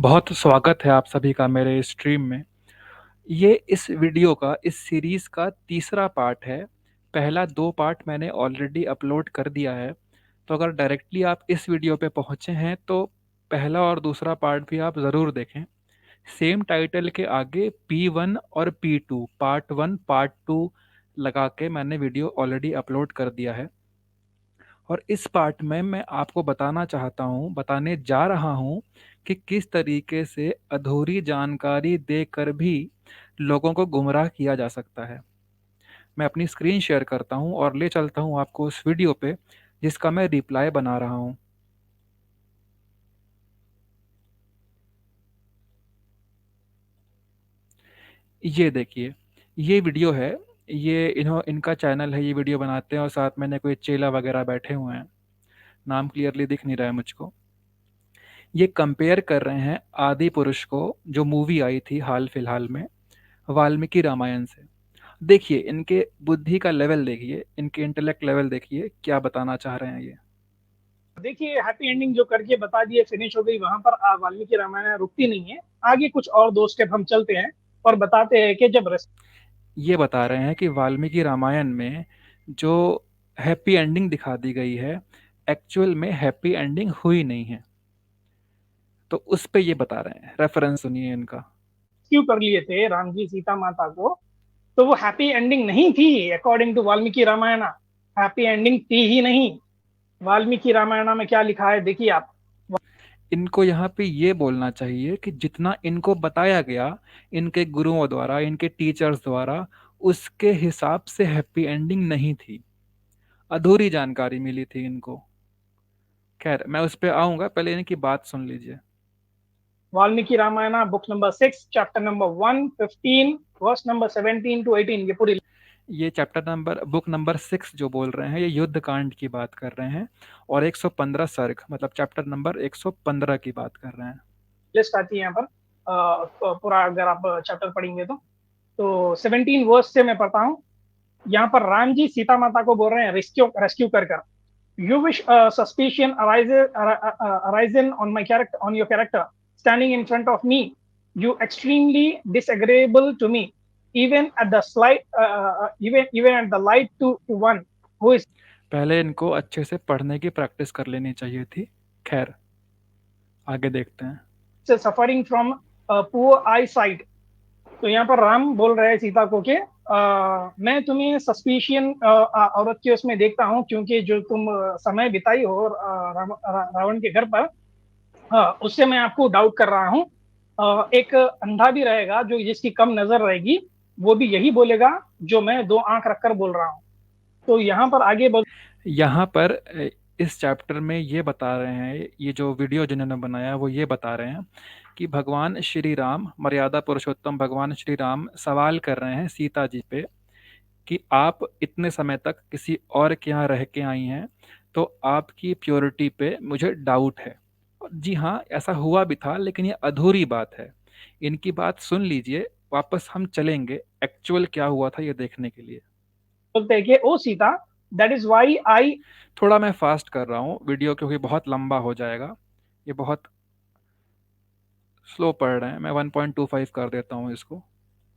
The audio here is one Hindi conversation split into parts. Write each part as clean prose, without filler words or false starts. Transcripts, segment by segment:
बहुत स्वागत है आप सभी का मेरे स्ट्रीम में। ये इस वीडियो का इस सीरीज़ का तीसरा पार्ट है। पहला 2 पार्ट मैंने ऑलरेडी अपलोड कर दिया है। तो अगर डायरेक्टली आप इस वीडियो पे पहुँचे हैं तो पहला और दूसरा पार्ट भी आप ज़रूर देखें। सेम टाइटल के आगे P1 और P2 पार्ट 1 पार्ट 2 लगा के मैंने वीडियो ऑलरेडी अपलोड कर दिया है। और इस पार्ट में मैं आपको बताने जा रहा हूँ कि किस तरीके से अधूरी जानकारी देकर भी लोगों को गुमराह किया जा सकता है। मैं अपनी स्क्रीन शेयर करता हूँ और ले चलता हूँ आपको उस वीडियो पे जिसका मैं रिप्लाई बना रहा हूँ। ये देखिए, ये वीडियो है। ये इनका चैनल है, ये वीडियो बनाते हैं और साथ में कोई चेला वगैरह बैठे हुए हैं। नाम क्लियरली दिख नहीं रहा है मुझको। ये कंपेयर कर रहे हैं आदि पुरुष को, जो मूवी आई थी हाल फिलहाल में, वाल्मीकि रामायण से। देखिए इनके बुद्धि का लेवल देखिए, इनके इंटेलेक्ट लेवल देखिए, क्या बताना चाह रहे हैं ये। देखिए हैप्पी एंडिंग जो करके बता दिए फिनिश हो गई वहां पर वाल्मीकि रामायण रुकती नहीं है। आगे कुछ और दो स्टेप हम चलते हैं और बताते हैं कि जब ये बता रहे हैं कि वाल्मीकि रामायण में जो हैप्पी एंडिंग दिखा दी गई है, एक्चुअल में हैप्पी एंडिंग हुई नहीं है। तो उस पे ये बता रहे हैं, रेफरेंस सुनिए इनका। रेस्क्यू कर लिए थे राम जी सीता माता को, तो वो हैप्पी एंडिंग नहीं थी according to Valmiki Ramayan. Happy ending थी ही नहीं। वाल्मीकि रामायण में क्या लिखा है देखिए आप। इनको यहाँ पे ये बोलना चाहिए कि जितना इनको बताया गया इनके गुरुओं द्वारा, इनके टीचर्स द्वारा, उसके हिसाब से हैप्पी एंडिंग नहीं थी। अधूरी जानकारी मिली थी इनको। खैर मैं उस पर आऊंगा, पहले इनकी बात सुन लीजिए। Valmiki Ramayan book number 6 chapter number 115 verse number 17 to 18 ये पूरी ये चैप्टर नंबर बुक नंबर 6 जो बोल रहे हैं, ये युद्ध कांड की बात कर रहे हैं। और 115 सर्ग मतलब चैप्टर नंबर 115 की बात कर रहे हैं। लिस्ट आती है यहाँ पर। पूरा अगर आप चैप्टर पढ़ेंगे तो 17 वर्स से मैं पढ़ता हूँ। यहाँ पर राम जी सीता माता को बोल रहे हैं रेस्क्यू रेस्क्यू कर you wish suspicion arisen on my character on your character standing in front of me you extremely disagreeable to me even at the slight even at the light to one who is पहले इनको अच्छे से पढ़ने की प्रैक्टिस कर लेनी चाहिए थी। खैर आगे देखते हैं। suffering from poor eyesight। तो यहाँ पर राम बोल रहे हैं सीता को कि मैं तुम्हें सस्पिशियन औरत के उसमें देखता हूँ, क्योंकि जो तुम समय बिताई हो रावण के घर पर, उससे मैं आपको डाउट कर रहा हूँ। एक अंधा भी रहेगा जो जिसकी कम नजर रहेगी, वो भी यही बोलेगा जो मैं दो आंख रखकर बोल रहा हूँ। तो यहाँ पर आगे बोल यहाँ पर इस चैप्टर में ये बता रहे हैं, ये जो वीडियो जिन्होंने बनाया वो ये बता रहे हैं कि भगवान श्री राम, मर्यादा पुरुषोत्तम भगवान श्री राम सवाल कर रहे हैं सीता जी पे कि आप इतने समय तक किसी और के यहाँ रह के आई हैं, तो आपकी प्योरिटी पे मुझे डाउट है। जी हाँ, ऐसा हुआ भी था, लेकिन ये अधूरी बात है। इनकी बात सुन लीजिए, वापस हम चलेंगे एक्चुअल क्या हुआ था ये देखने के लिए। बोलते हैं कि ओ सीता, दैट इज वाई आई थोड़ा मैं फास्ट कर रहा हूँ वीडियो, क्योंकि बहुत लंबा हो जाएगा। ये बहुत स्लो पढ़ रहे हैं, मैं 1.25 कर देता हूँ इसको।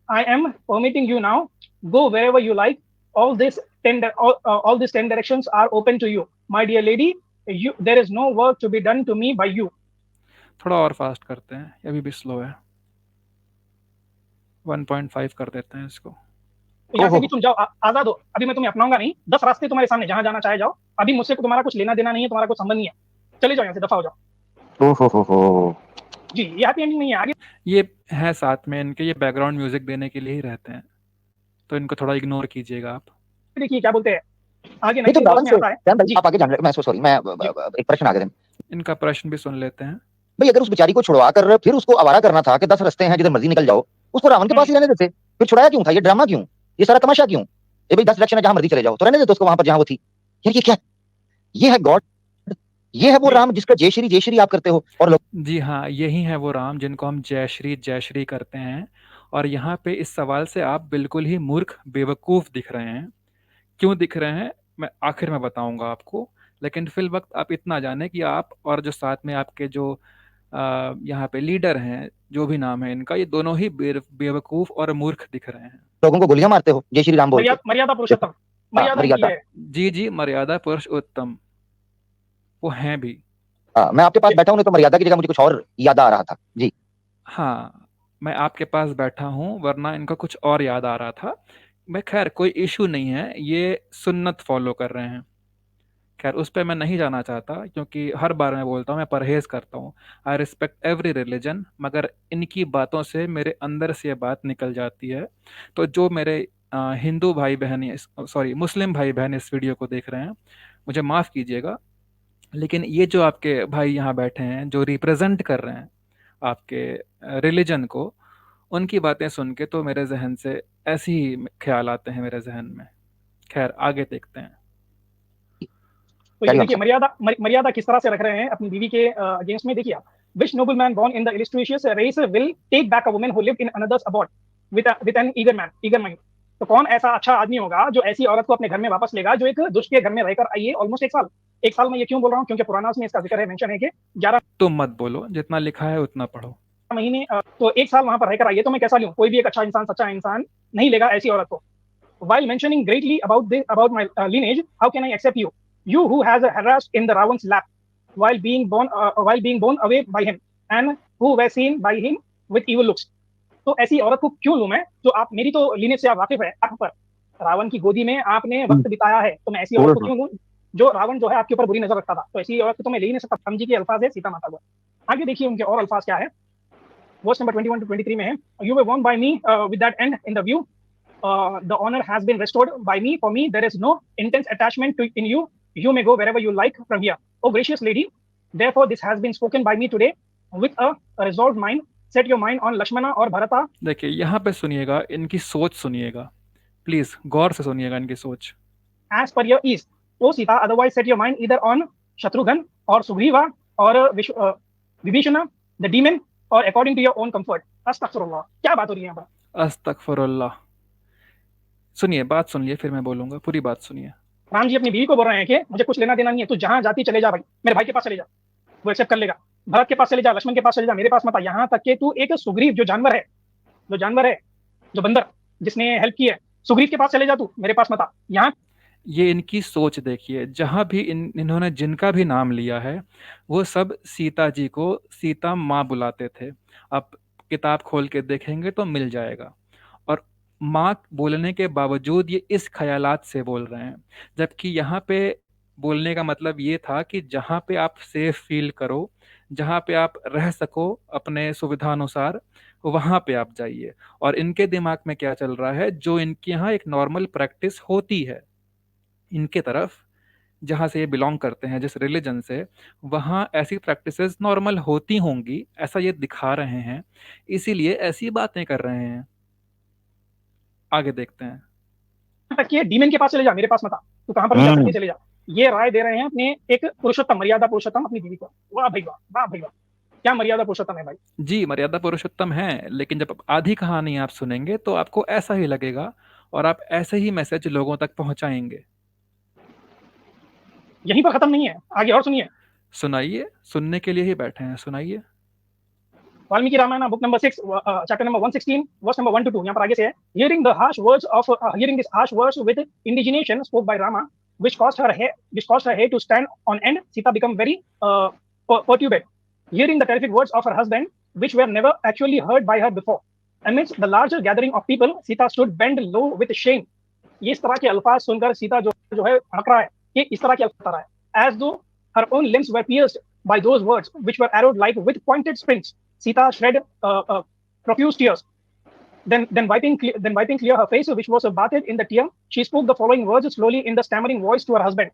I am permitting you now. Go wherever you like. All these 10 directions are open to you, my dear lady. There is no work to be done to me by you. थोड़ा और फास्ट करते हैं, ये अभी भी स्लो है। 1.5 कर देते हैं इसको। तो यहाँ से भी तुम जाओ, आजाद हो। अभी मैं तुम्हें अपनाऊंगा नहीं। 10 रास्ते तुम्हारे सामने, जहां जाना चाहे जाओ। अभी मुझसे तुम्हारा कुछ लेना देना नहीं है, तुम्हारा कुछ संबंध नहीं है। चले जाओ यहाँ से, दफा हो जाओ। ओहो, जी, ये हैप्पी एंडिंग नहीं है। आगे ये है साथ में इनके, ये बैकग्राउंड म्यूजिक देने के लिए ही रहते हैं, तो इनको थोड़ा इग्नोर कीजिएगा आप। देखिए क्या बोलते हैं। आगे नहीं तो 19 वर्ष रावण में से आता है। राम भाई जी आप आगे जान रहे मैं सॉरी मैं जी एक प्रश्न आगे दें इनका प्रश्न भी सुन लेते हैं। भाई अगर उस बेचारी को छुड़वा कर फिर उसको आवारा करना था कि 10 रास्ते हैं जिधर मर्जी निकल जाओ, उसको रावण के पास ही रहने देते। फिर छुड़ाया क्यों था? ये ड्रामा क्यों? ये सारा तमाशा क्यों? ये भाई 10 डायरेक्शन है, जहां मर्जी चले जाओ, तो रहने देते उसको वहां पर जहां वो थी। यार ये क्या? ये है गॉड? ये है वो जी राम जिसका जय श्री आप करते हो? और लोग जी हाँ, यही है वो राम जिनको हम जय श्री करते हैं। और यहाँ पे इस सवाल से आप बिल्कुल ही मूर्ख बेवकूफ़ दिख रहे हैं। क्यों दिख रहे हैं मैं आखिर में बताऊंगा आपको। लेकिन फिल वक्त आप इतना जाने कि आप और जो साथ में आपके जो यहाँ पे लीडर हैं, जो भी नाम है इनका, ये दोनों ही बेवकूफ और मूर्ख दिख रहे हैं। लोगों को गोलियां मारते हो जय श्री राम बोल के। मर्यादा पुरुषोत्तम, हाँ मर्यादा इनकी मर्यादा। है। जी जी, मर्यादा पुरुषोत्तम वो हैं भी। हाँ मैं आपके पास बैठा हूँ, नहीं तो मर्यादा की जगह मुझे कुछ और याद आ रहा था जी। हाँ, मैं आपके पास बैठा हूँ, वरना इनका कुछ और याद आ रहा था। मैं खैर कोई इशू नहीं है, ये सुन्नत फॉलो कर रहे हैं। खैर उस पर मैं नहीं जाना चाहता, क्योंकि हर बार मैं बोलता हूँ मैं परहेज करता हूँ। आई रिस्पेक्ट एवरी रिलीजन, मगर इनकी बातों से मेरे अंदर से ये बात निकल जाती है। तो जो मेरे हिंदू भाई बहन, सॉरी मुस्लिम भाई बहन इस वीडियो को देख रहे हैं, मुझे माफ़ कीजिएगा, लेकिन ये जो आपके भाई यहाँ बैठे हैं, जो रिप्रेजेंट कर रहे हैं आपके रिलीजन को, उनकी बातें सुन के तो मेरे जहन से ऐसे ही ख्याल आते हैं मेरे जहन में। खैर आगे देखते हैं। तो ये Carry on, देखिए sir. मर्यादा किस तरह से रख रहे हैं अपनी बीवी के अगेंस्ट में। देखिए आप, which nobleman born in the illustrious race will take back a woman who lived in another's abode with an eager mind। तो कौन ऐसा अच्छा आदमी होगा जो ऐसी औरत को अपने घर में वापस लेगा, जो एक दुष्ट के घर में रहकर आई है ऑलमोस्ट 1 साल। 1 साल में ये क्यों बोल रहा हूँ, क्योंकि पुराना में इसका जिक्र है, मेंशन है कि 11 तुम मत बोलो, जितना लिखा है उतना पढ़ो। महीने तो 1 साल वहां पर रहकर आई है। तो मैं कैसा लूँ, कोई भी एक अच्छा इंसान, सच्चा इंसान नहीं लेगा ऐसी औरत को। While mentioning greatly about my lineage, how can I accept you? You who has harassed in the Ravan's lap while being born away by him, and who were seen by him with evil looks। तो ऐसी औरत को क्यों लूं मैं, जो आप मेरी तो lineage से आप वाकिफ है, आप पर रावण की गोदी में आपने वक्त बिताया है, तो मैं ऐसी औरत को क्यों लूं, जो रावण जो है आपके ऊपर बुरी नजर रखता था। तो ऐसी औरत को तो मैं ले ही नहीं सकता। राम जी के अल्फाज है सीता माता को। आगे देखिए उनके और अल्फाज क्या है। वर्स नंबर 21 to 23 में है, you were Warne bye me with that and in the view, the honor has been restored by me. For me, there is no intense attachment in you. You may go wherever you like from here. Oh, gracious lady, therefore this has been spoken by me today with a resolved mind. Set your mind on Lakshmana or Bharata। देखिए यहाँ पे सुनिएगा, इनकी सोच सुनिएगा, प्लीज गौर से सुनिएगा इनकी सोच। As per your ease, O Sita, otherwise set your mind either on Shatrughan or Sugriva or Vibhishana, the demon, or according to your own comfort। अस्तगफिरुल्लाह, क्या बात हो रही है यहाँ पर। अस्तगफिरुल्लाह। सुनिए, बात सुनिए, फिर मैं बोलूंगा, पूरी बात सुनिए। राम जी अपनी बीवी को बोल रहे हैं कि मुझे कुछ लेना देना नहीं है, तू जहां जाती चले जा भाई, मेरे भाई के पास चले जा, वो एक्सेप्ट कर लेगा। भरत के पास चले जा, लक्ष्मण के पास चले जा, मेरे पास मत आ। यहाँ तक कि तू एक सुग्रीव जो जानवर है, जो बंदर जिसने हेल्प की है, सुग्रीव के पास चले जा, तू मेरे पास मत आ। यहाँ ये इनकी सोच देखिए, जहां भी इन्होंने जिनका भी नाम लिया है, वो सब सीता जी को सीता माँ बुलाते थे। आप किताब खोल के देखेंगे तो मिल जाएगा। और माँ बोलने के बावजूद ये इस ख्यालात से बोल रहे हैं, जबकि यहाँ पे बोलने का मतलब ये था कि जहाँ पे आप सेफ फील करो, जहाँ पे आप रह सको अपने सुविधानुसार, वहाँ पे आप जाइए। और इनके दिमाग में क्या चल रहा है, जो इनके यहाँ एक नॉर्मल प्रैक्टिस होती है इनके तरफ, जहाँ से ये बिलोंग करते हैं, जिस रिलीजन से, वहाँ ऐसी प्रैक्टिसेस नॉर्मल होती होंगी, ऐसा ये दिखा रहे हैं, इसीलिए ऐसी बातें कर रहे हैं। आगे देखते हैं। तक कि डीमन के पास चले जा, मेरे पास मत आ, तू कहां पर भी जा सकती है, चले जा। ये राय दे रहे हैं अपने एक पुरुषोत्तम, मर्यादा पुरुषोत्तम अपनी बीवी को। वाह भाई वाह, वाह भाई वाह, क्या मर्यादा पुरुषोत्तम है भाई। जी, मर्यादा पुरुषोत्तम है, लेकिन जब आधी कहानी आप सुनेंगे तो आपको ऐसा ही लगेगा, और आप ऐसे ही मैसेज लोगों तक पहुंचाएंगे। यहीं पर खत्म नहीं है, आगे और सुनिए। सुनाइए, सुनने के लिए ही बैठे हैं, सुनाइए। Valmiki Ramayan book number 6 chapter number 116 verse number 1 to 2, यहाँ पर आगे से है। Hearing this harsh words with indignation spoke by Rama, which caused her hair to stand on end, Sita became very perturbed. Hearing the terrific words of her husband, which were never actually heard by her before, amidst the larger gathering of people, Sita stood bent low with shame। ये इस तरह के अल्फाज सुनकर सीता जो है भड़क रहा है, कि इस तरह के अल्फाज रहा है, as though her own limbs were pierced by those words, which were arrowed like with pointed springs। Sita shed profuse tears. Then wiping clear her face, which was bathed in the tear, she spoke the following words slowly in the stammering voice to her husband।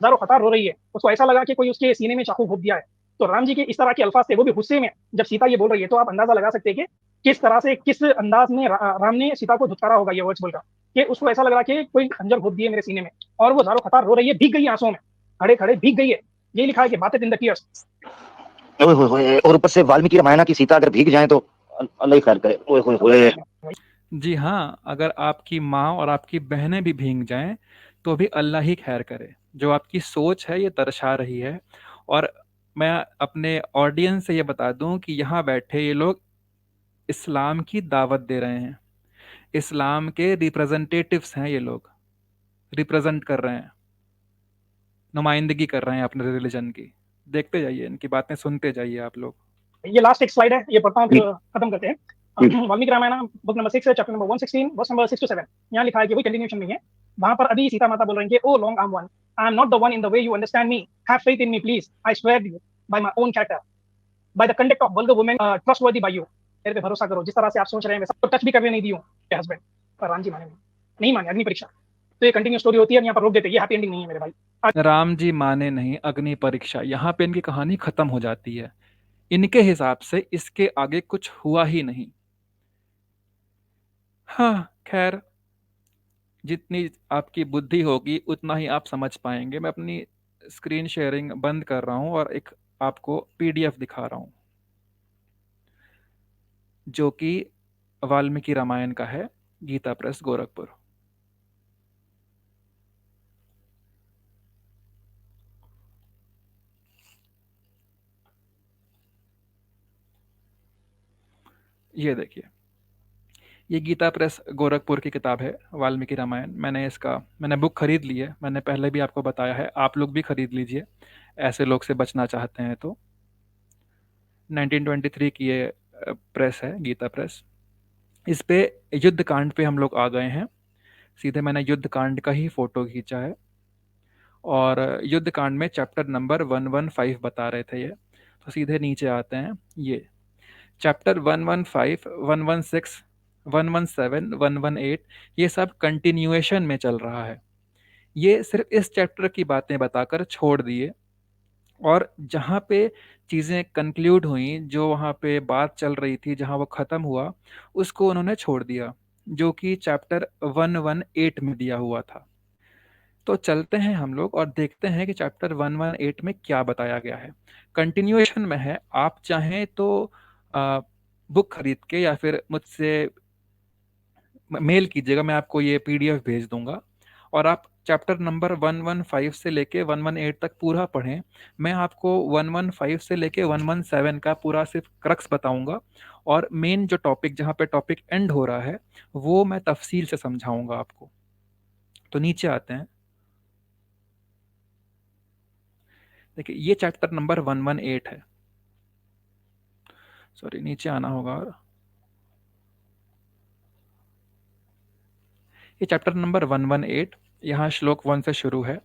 ज़ारो खतार रो रही है, उसको ऐसा लगा कि कोई उसके सीने में चाकू घोंप दिया है। तो राम जी के इस तरह के अल्फाज थे, वो भी गुस्से में, जब सीता ये बोल रही है, तो आप अंदाजा लगा सकते हैं कि किस तरह से, किस अंदाज में राम ने सीता को धुतकारा होगा ये वर्ड्स बोलकर, कि उसको ऐसा लग रहा कि कोई खंजर घोंप दिए मेरे सीने में। और वो ज़ारो खतार रो रही है, भीग गई आंसुओं में, खड़े खड़े भीग गई है। ये लिखा है कि बातें इन द टीयर्स। और ऊपर से वाल्मीकि रामायण की सीता अगर भीग जाए तो अल्लाह ही खैर करे। ओए होए होए। जी हाँ, अगर आपकी माँ और आपकी बहनें भी भीग जाएं तो भी अल्लाह ही खैर करे। जो आपकी सोच है ये दर्शा रही है। और मैं अपने ऑडियंस से ये बता दूं कि यहाँ बैठे ये लोग इस्लाम की दावत दे रहे हैं, इस्लाम के रिप्रेजेंटेटिव्स हैं, ये लोग रिप्रेजेंट कर रहे हैं, नुमाइंदगी कर रहे हैं अपने रिलीजन की। देखते जाइए, इनकी बातें सुनते जाइए आप लोग। ये लास्ट एक स्लाइड है, ये पढ़ता हूँ फिर खत्म करते हैं। Valmiki Ramayan book number 6 chapter number 116 verse number 6 to 7। यहाँ लिखा है कि वही कंटिन्यूएशन नहीं है। वहां पर अभी सीता माता बोल रही है, oh long arm one, I am not the one in the way you understand me, have faith in me please, I swear you by my own character, by the conduct of vulgar women trustworthy by you, मेरे पे भरोसा करो, जिस तरह से आप सोच रहे हैं वैसा। तो टच भी करने नहीं दी हूँ के हस्बैंड, पर राम जी माने नहीं माने, अग्नि परीक्षा। तो ये कंटिन्यू स्टोरी होती है, यहाँ पर रोक देते हैं, ये हैप्पी एंडिंग नहीं है मेरे भाई। राम जी माने नहीं, अग्नि परीक्षा, यहाँ पे इनकी कहानी खत्म हो जाती है। इनके हिसाब से इसके आगे कुछ हुआ ही नहीं। हाँ खैर, जितनी आपकी बुद्धि होगी उतना ही आप समझ पाएंगे। मैं अपनी स्क्रीन शेयरिंग बंद कर रहा हूँ और एक आपको पीडीएफ दिखा रहा हूँ जो कि वाल्मीकि रामायण का है, गीता प्रेस गोरखपुर। ये देखिए, ये गीता प्रेस गोरखपुर की किताब है वाल्मीकि रामायण। मैंने बुक खरीद ली है, मैंने पहले भी आपको बताया है, आप लोग भी खरीद लीजिए ऐसे लोग से बचना चाहते हैं तो। 1923 की ये प्रेस है, गीता प्रेस। इस पे युद्ध कांड पे हम लोग आ गए हैं। सीधे मैंने युद्ध कांड का ही फोटो खींचा है और युद्ध कांड में चैप्टर नंबर 115 बता रहे थे ये। तो सीधे नीचे आते हैं, ये चैप्टर 115, 116, 117, 118, ये सब कंटिन्यूएशन में चल रहा है। ये सिर्फ इस चैप्टर की बातें बताकर छोड़ दिए और जहाँ पे चीज़ें कंक्लूड हुई, जो वहाँ पे बात चल रही थी, जहाँ वो ख़त्म हुआ, उसको उन्होंने छोड़ दिया, जो कि चैप्टर 118 में दिया हुआ था। तो चलते हैं हम लोग और देखते हैं कि चैप्टर 118 में क्या बताया गया है। कंटिन्यूएशन में है, आप चाहें तो बुक खरीद के या फिर मुझसे मेल कीजिएगा, मैं आपको ये पीडीएफ भेज दूंगा और आप चैप्टर नंबर 115 से लेके 118 तक पूरा पढ़ें। मैं आपको 115 से लेके 117 का पूरा सिर्फ क्रक्स बताऊंगा और मेन जो टॉपिक, जहाँ पे टॉपिक एंड हो रहा है, वो मैं तफसील से समझाऊंगा आपको। तो नीचे आते हैं, देखिए ये चैप्टर नंबर 118 है। सॉरी, नीचे आना होगा। ये चैप्टर नंबर 118, यहाँ श्लोक 1 से शुरू है।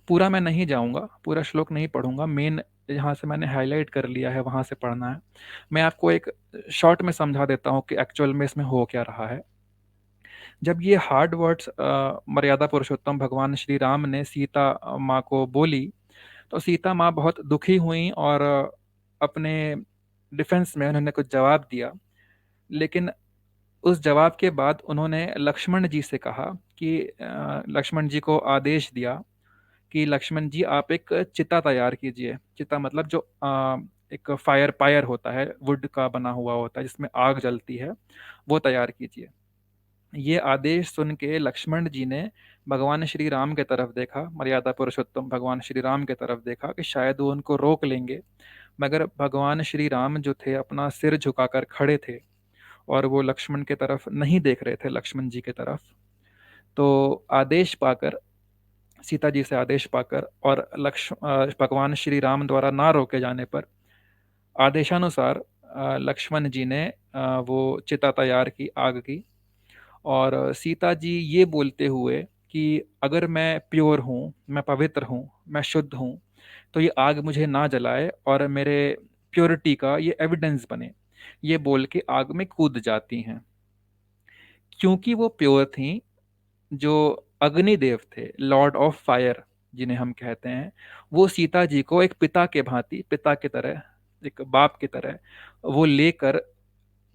पूरा मैं नहीं जाऊंगा, पूरा श्लोक नहीं पढ़ूंगा, मेन यहाँ से मैंने हाईलाइट कर लिया है, वहाँ से पढ़ना है। मैं आपको एक शॉर्ट में समझा देता हूँ कि एक्चुअल में इसमें हो क्या रहा है। जब ये हार्ड वर्ड्स मर्यादा पुरुषोत्तम भगवान श्री राम ने सीता माँ को बोली, तो सीता माँ बहुत दुखी हुई और अपने डिफेंस में उन्होंने कुछ जवाब दिया। लेकिन उस जवाब के बाद उन्होंने लक्ष्मण जी से कहा कि लक्ष्मण जी को आदेश दिया कि लक्ष्मण जी आप एक चिता तैयार कीजिए। चिता मतलब जो एक फायर पायर होता है, वुड का बना हुआ होता है जिसमें आग जलती है, वो तैयार कीजिए। ये आदेश सुन के लक्ष्मण जी ने भगवान श्री राम के तरफ देखा, मर्यादा पुरुषोत्तम भगवान श्री राम के तरफ देखा कि शायद वो उनको रोक लेंगे, मगर भगवान श्री राम जो थे अपना सिर झुकाकर खड़े थे और वो लक्ष्मण के तरफ नहीं देख रहे थे, लक्ष्मण जी के तरफ। तो आदेश पाकर, सीता जी से आदेश पाकर और भगवान श्री राम द्वारा ना रोके जाने पर आदेशानुसार लक्ष्मण जी ने वो चिता तैयार की आग की। और सीता जी ये बोलते हुए कि अगर मैं प्योर हूँ, मैं पवित्र हूँ, मैं शुद्ध हूँ, तो ये आग मुझे ना जलाए और मेरे प्योरिटी का ये एविडेंस बने, ये बोल के आग में कूद जाती हैं। क्योंकि वो प्योर थी, जो अग्निदेव थे, लॉर्ड ऑफ फायर जिन्हें हम कहते हैं, वो सीता जी को एक पिता के भांति, पिता की तरह, एक बाप की तरह वो लेकर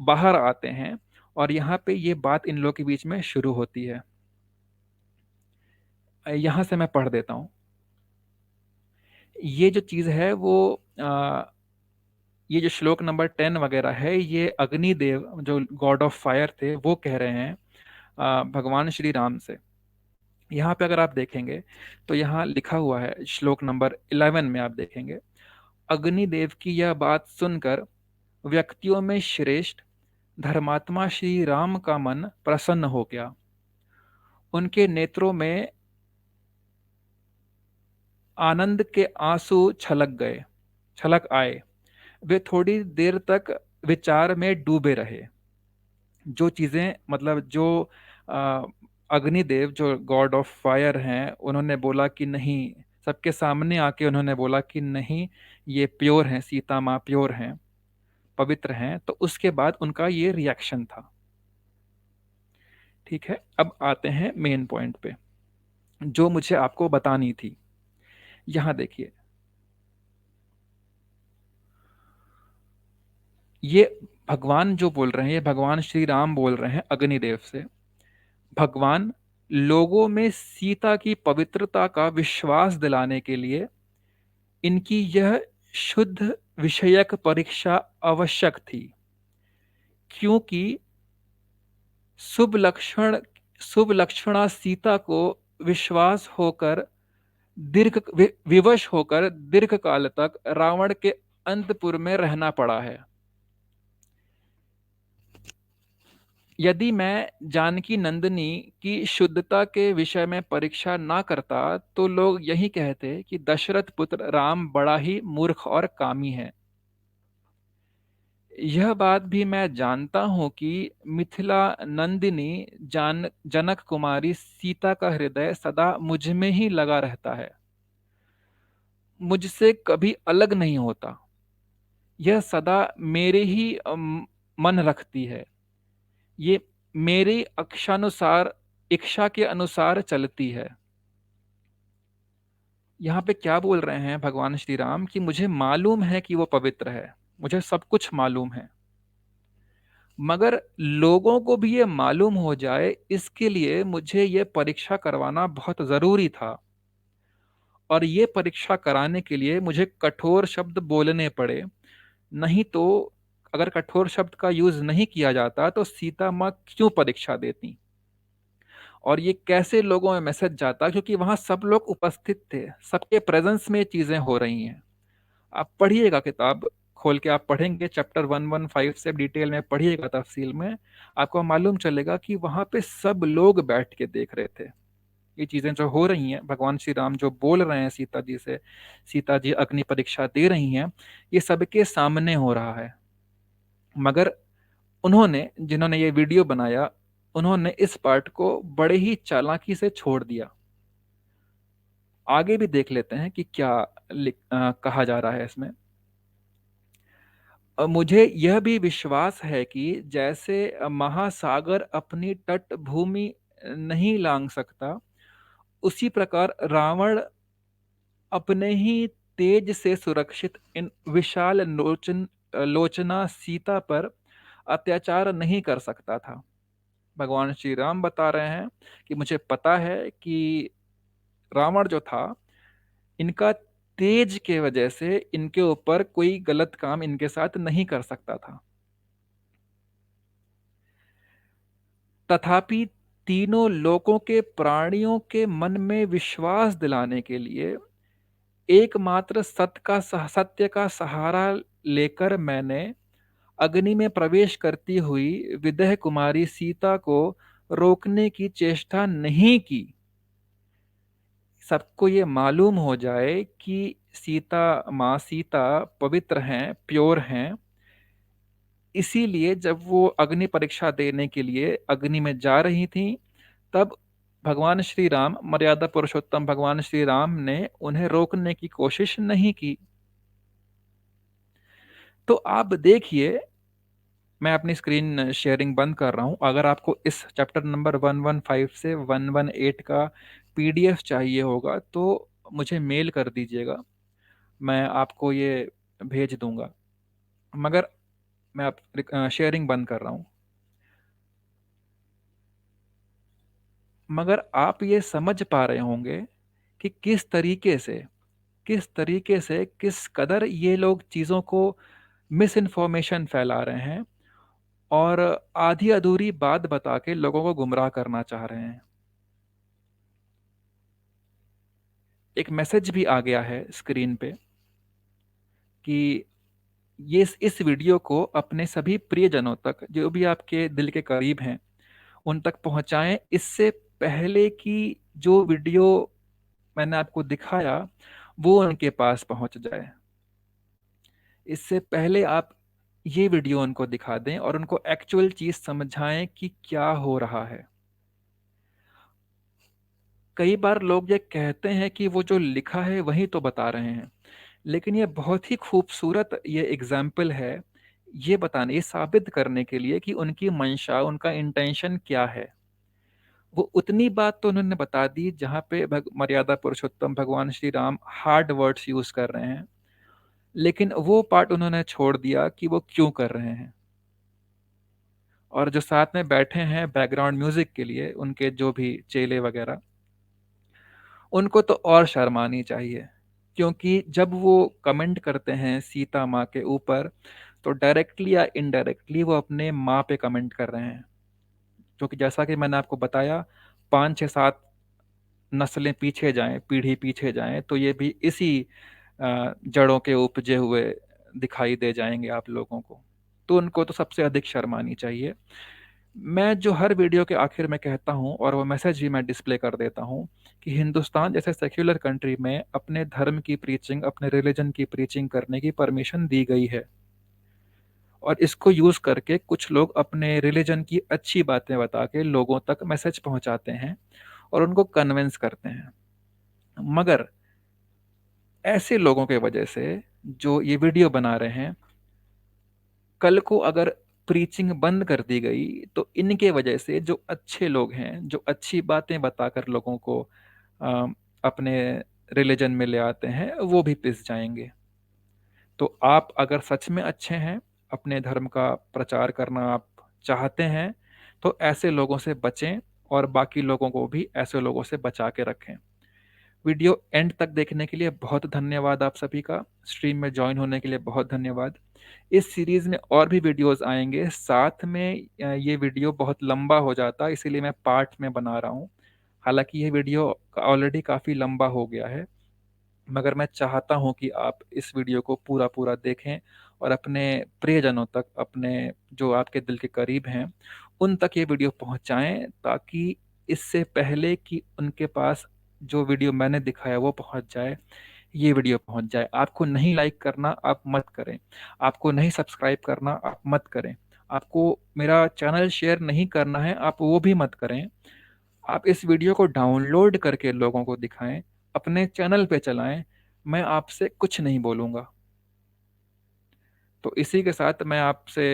बाहर आते हैं और यहाँ पे ये बात इन लोगों के बीच में शुरू होती है। यहाँ से मैं पढ़ देता हूँ। ये जो चीज़ है वो ये जो श्लोक नंबर 10 वगैरह है, ये अग्निदेव जो गॉड ऑफ फायर थे वो कह रहे हैं भगवान श्री राम से। यहाँ पे अगर आप देखेंगे तो यहाँ लिखा हुआ है, श्लोक नंबर 11 में आप देखेंगे, अग्निदेव की यह बात सुनकर व्यक्तियों में श्रेष्ठ धर्मात्मा श्री राम का मन प्रसन्न हो गया। उनके नेत्रों में आनंद के आंसू छलक आए। वे थोड़ी देर तक विचार में डूबे रहे। जो चीजें मतलब जो अ, अग्निदेव जो गॉड ऑफ फायर हैं, उन्होंने बोला कि नहीं, सबके सामने आके उन्होंने बोला कि नहीं, ये प्योर हैं, सीता माँ प्योर हैं, पवित्र हैं। तो उसके बाद उनका ये रिएक्शन था। ठीक है, अब आते हैं मेन पॉइंट पे जो मुझे आपको बतानी थी। यहां देखिए, ये भगवान जो बोल रहे हैं, ये भगवान श्री राम बोल रहे हैं अग्निदेव से। भगवान लोगों में सीता की पवित्रता का विश्वास दिलाने के लिए इनकी यह शुद्ध विषयक परीक्षा आवश्यक थी, क्योंकि शुभ लक्षणा सीता को विश्वास होकर विवश होकर दीर्घ काल तक रावण के अंतपुर में रहना पड़ा है। यदि मैं जानकी नंदिनी की शुद्धता के विषय में परीक्षा ना करता तो लोग यही कहते कि दशरथ पुत्र राम बड़ा ही मूर्ख और कामी है। यह बात भी मैं जानता हूं कि मिथिला नंदिनी जनक कुमारी सीता का हृदय सदा मुझ में ही लगा रहता है, मुझसे कभी अलग नहीं होता। यह सदा मेरे ही मन रखती है। ये मेरी इच्छा के अनुसार चलती है। यहाँ पे क्या बोल रहे हैं भगवान श्री राम कि मुझे मालूम है कि वो पवित्र है, मुझे सब कुछ मालूम है, मगर लोगों को भी ये मालूम हो जाए इसके लिए मुझे ये परीक्षा करवाना बहुत जरूरी था। और ये परीक्षा कराने के लिए मुझे कठोर शब्द बोलने पड़े, नहीं तो अगर कठोर शब्द का यूज नहीं किया जाता तो सीता माँ क्यों परीक्षा देती, और ये कैसे लोगों में मैसेज जाता, क्योंकि वहां सब लोग उपस्थित थे, सबके प्रेजेंस में ये चीजें हो रही हैं। आप पढ़िएगा, किताब खोल के आप पढ़ेंगे, चैप्टर 115 से डिटेल में पढ़िएगा, तफसील में आपको मालूम चलेगा कि वहां पे सब लोग बैठ के देख रहे थे। ये चीजें जो हो रही हैं, भगवान श्री राम जो बोल रहे हैं सीता जी से, सीता जी अग्नि परीक्षा दे रही हैं, ये सबके सामने हो रहा है। मगर जिन्होंने ये वीडियो बनाया, उन्होंने इस पार्ट को बड़े ही चालाकी से छोड़ दिया। आगे भी देख लेते हैं कि क्या कहा जा रहा है इसमें। मुझे यह भी विश्वास है कि जैसे महासागर अपनी तट भूमि नहीं लांघ सकता, उसी प्रकार रावण अपने ही तेज से सुरक्षित इन विशाल लोचना सीता पर अत्याचार नहीं कर सकता था। भगवान श्री राम बता रहे हैं कि मुझे पता है कि रावण जो था, इनका तेज के वजह से इनके ऊपर कोई गलत काम इनके साथ नहीं कर सकता था। तथापि तीनों लोकों के प्राणियों के मन में विश्वास दिलाने के लिए एकमात्र सत्य का सहारा लेकर मैंने अग्नि में प्रवेश करती हुई विदेह कुमारी सीता को रोकने की चेष्टा नहीं की। सबको ये मालूम हो जाए कि सीता पवित्र हैं, प्योर हैं। इसीलिए जब वो अग्नि परीक्षा देने के लिए अग्नि में जा रही थी, तब भगवान श्री राम, मर्यादा पुरुषोत्तम भगवान श्री राम ने उन्हें रोकने की कोशिश नहीं की। तो आप देखिए, मैं अपनी स्क्रीन शेयरिंग बंद कर रहा हूं। अगर आपको इस चैप्टर नंबर 115 से 118 का पीडीएफ चाहिए होगा तो मुझे मेल कर दीजिएगा, मैं आपको ये भेज दूंगा। मगर मैं आप शेयरिंग बंद कर रहा हूं। मगर आप ये समझ पा रहे होंगे कि किस कदर ये लोग चीज़ों को मिस इन्फॉर्मेशन फैला रहे हैं और आधी अधूरी बात बता के लोगों को गुमराह करना चाह रहे हैं। एक मैसेज भी आ गया है स्क्रीन पे। कि ये इस वीडियो को अपने सभी प्रियजनों तक, जो भी आपके दिल के करीब हैं, उन तक पहुंचाएं, इससे पहले कि जो वीडियो मैंने आपको दिखाया वो उनके पास पहुंच जाए। इससे पहले आप ये वीडियो उनको दिखा दें और उनको एक्चुअल चीज समझाएं कि क्या हो रहा है। कई बार लोग ये कहते हैं कि वो जो लिखा है वही तो बता रहे हैं, लेकिन ये बहुत ही खूबसूरत ये एग्जाम्पल है, ये बताने, ये साबित करने के लिए कि उनकी मंशा, उनका इंटेंशन क्या है। वो उतनी बात तो उन्होंने बता दी जहाँ पे मर्यादा पुरुषोत्तम भगवान Shri Ram hard words use कर रहे हैं, लेकिन वो पार्ट उन्होंने छोड़ दिया कि वो क्यों कर रहे हैं। और जो साथ में बैठे हैं बैकग्राउंड म्यूजिक के लिए, उनके जो भी चेले वगैरह, उनको तो और शर्म आनी चाहिए, क्योंकि जब वो कमेंट करते हैं सीता माँ के ऊपर, तो डायरेक्टली या इनडायरेक्टली वो अपने माँ पे कमेंट कर रहे हैं। क्योंकि जैसा कि मैंने आपको बताया, 5 6 7 नस्लें पीछे जाएं, पीढ़ी पीछे जाएं, तो ये भी इसी जड़ों के उपजे हुए दिखाई दे जाएंगे आप लोगों को। तो उनको तो सबसे अधिक शर्म आनी चाहिए। मैं जो हर वीडियो के आखिर में कहता हूं, और वो मैसेज भी मैं डिस्प्ले कर देता हूं, कि हिंदुस्तान जैसे सेक्युलर कंट्री में अपने धर्म की प्रीचिंग, अपने रिलीजन की प्रीचिंग करने की परमिशन दी गई है, और इसको यूज करके कुछ लोग अपने रिलीजन की अच्छी बातें बता के लोगों तक मैसेज पहुंचाते हैं और उनको कन्विंस करते हैं। मगर ऐसे लोगों के वजह से जो ये वीडियो बना रहे हैं, कल को अगर प्रीचिंग बंद कर दी गई तो इनके वजह से जो अच्छे लोग हैं, जो अच्छी बातें बताकर लोगों को अ, अपने रिलीजन में ले आते हैं, वो भी पिस जाएंगे। तो आप अगर सच में अच्छे हैं, अपने धर्म का प्रचार करना आप चाहते हैं, तो ऐसे लोगों से बचें और बाकी लोगों को भी ऐसे लोगों से बचा के रखें। वीडियो एंड तक देखने के लिए बहुत धन्यवाद आप सभी का। स्ट्रीम में ज्वाइन होने के लिए बहुत धन्यवाद। इस सीरीज में और भी वीडियोस आएंगे साथ में। ये वीडियो बहुत लंबा हो जाता है, इसीलिए मैं पार्ट में बना रहा हूँ। हालांकि ये वीडियो ऑलरेडी काफ़ी लंबा हो गया है, मगर मैं चाहता हूँ कि आप इस वीडियो को पूरा पूरा देखें और अपने प्रियजनों तक, अपने जो आपके दिल के करीब हैं, उन तक ये वीडियो पहुँचाएं, ताकि इससे पहले कि उनके पास जो वीडियो मैंने दिखाया वो पहुँच जाए, ये वीडियो पहुँच जाए। आपको नहीं लाइक करना, आप मत करें। आपको नहीं सब्सक्राइब करना, आप मत करें। आपको मेरा चैनल शेयर नहीं करना है, आप वो भी मत करें। आप इस वीडियो को डाउनलोड करके लोगों को दिखाएं, अपने चैनल पे चलाएं। मैं आपसे कुछ नहीं बोलूँगा। तो इसी के साथ मैं आपसे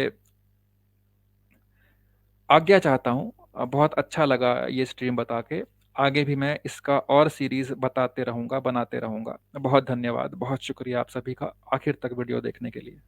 आज्ञा चाहता हूँ। बहुत अच्छा लगा ये स्ट्रीम बता के। आगे भी मैं इसका और सीरीज बताते रहूँगा, बनाते रहूँगा। बहुत धन्यवाद, बहुत शुक्रिया आप सभी का आखिर तक वीडियो देखने के लिए।